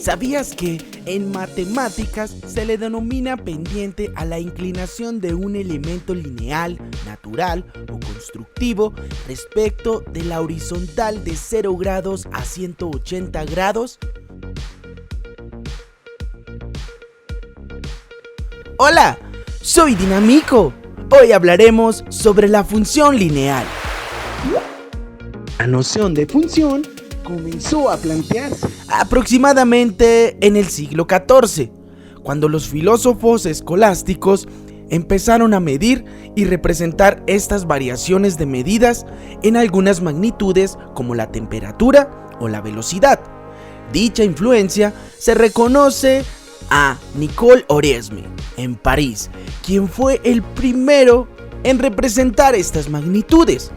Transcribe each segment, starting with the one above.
¿Sabías que en matemáticas se le denomina pendiente a la inclinación de un elemento lineal, natural o constructivo respecto de la horizontal de 0 grados a 180 grados? Hola, soy Dinamico. Hoy hablaremos sobre la función lineal. La noción de función comenzó a plantearse aproximadamente en el siglo XIV, cuando los filósofos escolásticos empezaron a medir y representar estas variaciones de medidas en algunas magnitudes como la temperatura o la velocidad. Dicha influencia se reconoce a Nicole Oresme en París, quien fue el primero en representar estas magnitudes,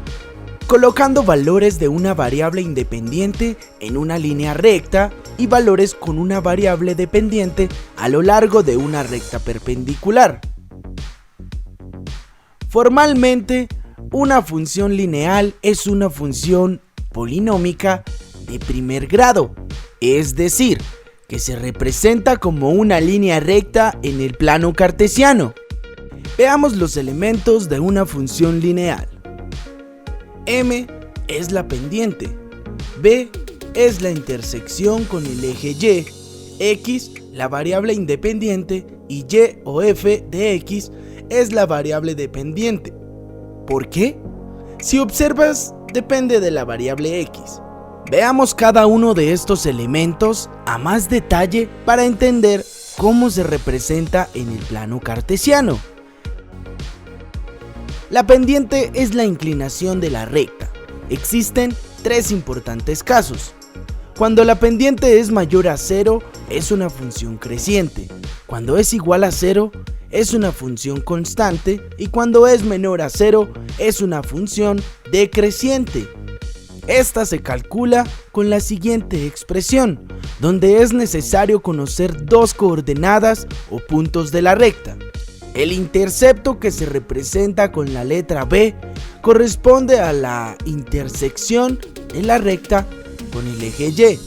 colocando valores de una variable independiente en una línea recta y valores con una variable dependiente a lo largo de una recta perpendicular. Formalmente, una función lineal es una función polinómica de primer grado, es decir, que se representa como una línea recta en el plano cartesiano. Veamos los elementos de una función lineal. M es la pendiente, B es la intersección con el eje Y, X la variable independiente y Y o F de X es la variable dependiente. ¿Por qué? Si observas, depende de la variable X. Veamos cada uno de estos elementos a más detalle para entender cómo se representa en el plano cartesiano. La pendiente es la inclinación de la recta. Existen tres importantes casos. Cuando la pendiente es mayor a 0, es una función creciente. Cuando es igual a 0, es una función constante. Y cuando es menor a 0, es una función decreciente. Esta se calcula con la siguiente expresión, donde es necesario conocer dos coordenadas o puntos de la recta. El intercepto, que se representa con la letra B, corresponde a la intersección de la recta con el eje Y.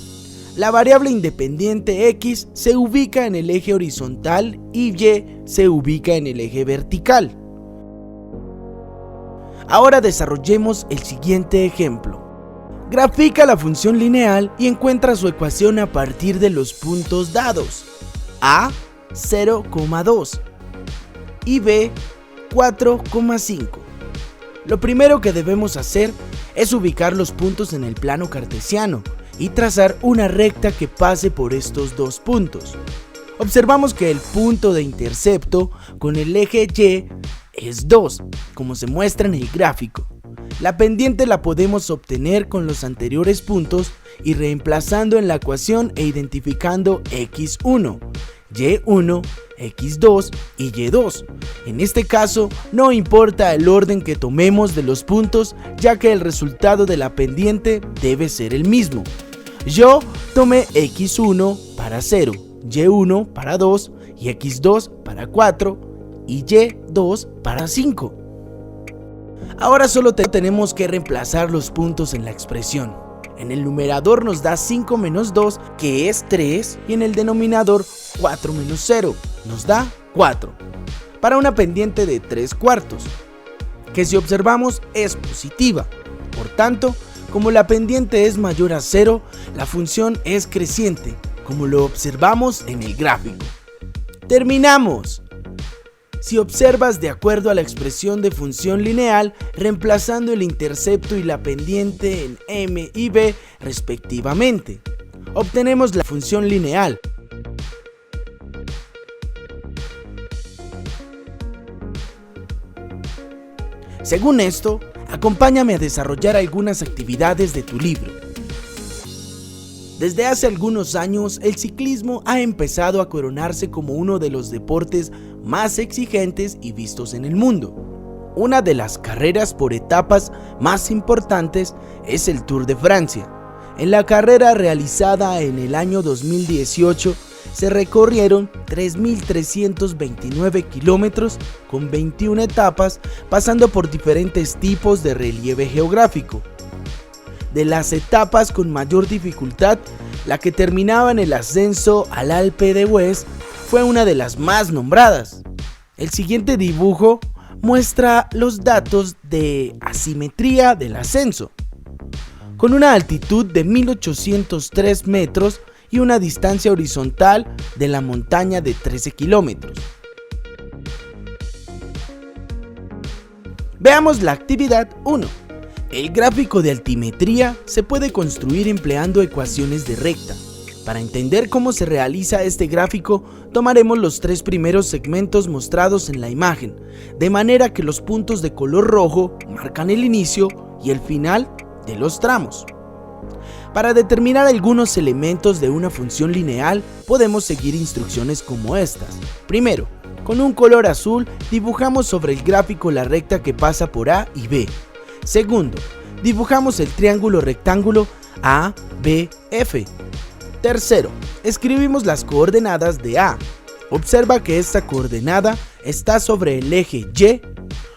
La variable independiente X se ubica en el eje horizontal y Y se ubica en el eje vertical. Ahora desarrollemos el siguiente ejemplo. Grafica la función lineal y encuentra su ecuación a partir de los puntos dados: A 0,2 y B 4,5. Lo primero que debemos hacer es ubicar los puntos en el plano cartesiano y trazar una recta que pase por estos dos puntos. Observamos que el punto de intercepto con el eje Y es 2, como se muestra en el gráfico. La pendiente la podemos obtener con los anteriores puntos y reemplazando en la ecuación e identificando x1, y1, x2 y y2. En este caso, no importa el orden que tomemos de los puntos, ya que el resultado de la pendiente debe ser el mismo. Yo tomé x1 para 0, y1 para 2 y x2 para 4 y y2 para 5. Ahora solo tenemos que reemplazar los puntos en la expresión. En el numerador nos da 5 menos 2, que es 3, y en el denominador 4 menos 0, nos da 4, para una pendiente de 3/4, que si observamos es positiva. Por tanto, como la pendiente es mayor a 0, la función es creciente, como lo observamos en el gráfico. ¡Terminamos! Si observas de acuerdo a la expresión de función lineal, reemplazando el intercepto y la pendiente en M y B respectivamente, obtenemos la función lineal. Según esto, acompáñame a desarrollar algunas actividades de tu libro. Desde hace algunos años, el ciclismo ha empezado a coronarse como uno de los deportes más exigentes y vistos en el mundo. Una de las carreras por etapas más importantes es el Tour de Francia. En la carrera realizada en el año 2018, se recorrieron 3.329 kilómetros con 21 etapas, pasando por diferentes tipos de relieve geográfico. De las etapas con mayor dificultad, la que terminaba en el ascenso al Alpe d'Huez, fue una de las más nombradas. El siguiente dibujo muestra los datos de asimetría del ascenso, con una altitud de 1803 metros y una distancia horizontal de la montaña de 13 kilómetros. Veamos la actividad 1. El gráfico de altimetría se puede construir empleando ecuaciones de recta. Para entender cómo se realiza este gráfico, tomaremos los 3 primeros segmentos mostrados en la imagen, de manera que los puntos de color rojo marcan el inicio y el final de los tramos. Para determinar algunos elementos de una función lineal, podemos seguir instrucciones como estas. Primero, con un color azul dibujamos sobre el gráfico la recta que pasa por A y B. Segundo, dibujamos el triángulo rectángulo ABF. Tercero, escribimos las coordenadas de A. Observa que esta coordenada está sobre el eje Y,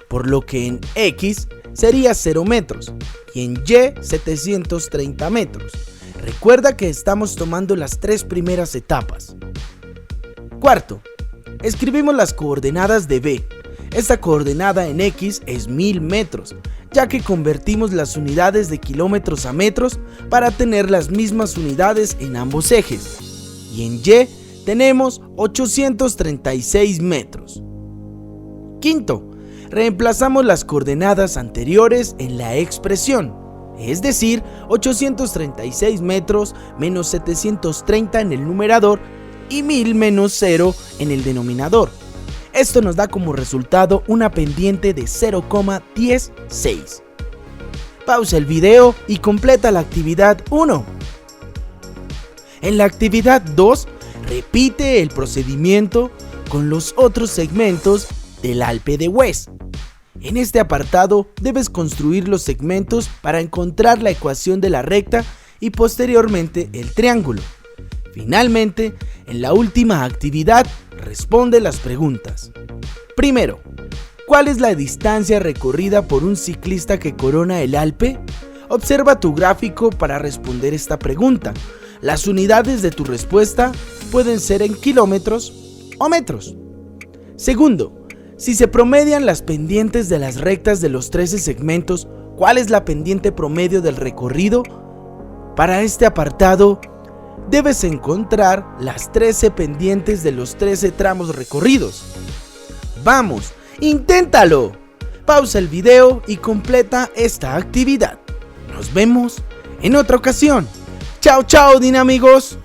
por lo que en X sería 0 metros y en Y 730 metros. Recuerda que estamos tomando las 3 primeras etapas. Cuarto, escribimos las coordenadas de B. Esta coordenada en X es 1000 metros, ya que convertimos las unidades de kilómetros a metros para tener las mismas unidades en ambos ejes. Y en Y tenemos 836 metros. Quinto, reemplazamos las coordenadas anteriores en la expresión, es decir, 836 metros menos 730 en el numerador y 1000 menos 0 en el denominador. Esto nos da como resultado una pendiente de 0,16. Pausa el video y completa la actividad 1. En la actividad 2, repite el procedimiento con los otros segmentos del Alpe d'Huez. En este apartado debes construir los segmentos para encontrar la ecuación de la recta y posteriormente el triángulo. Finalmente, en la última actividad, responde las preguntas. Primero, ¿cuál es la distancia recorrida por un ciclista que corona el Alpe? Observa tu gráfico para responder esta pregunta. Las unidades de tu respuesta pueden ser en kilómetros o metros. Segundo, si se promedian las pendientes de las rectas de los 13 segmentos, ¿cuál es la pendiente promedio del recorrido? Para este apartado, debes encontrar las 13 pendientes de los 13 tramos recorridos. ¡Vamos! ¡Inténtalo! Pausa el video y completa esta actividad. Nos vemos en otra ocasión. ¡Chao, chao, dinámigos!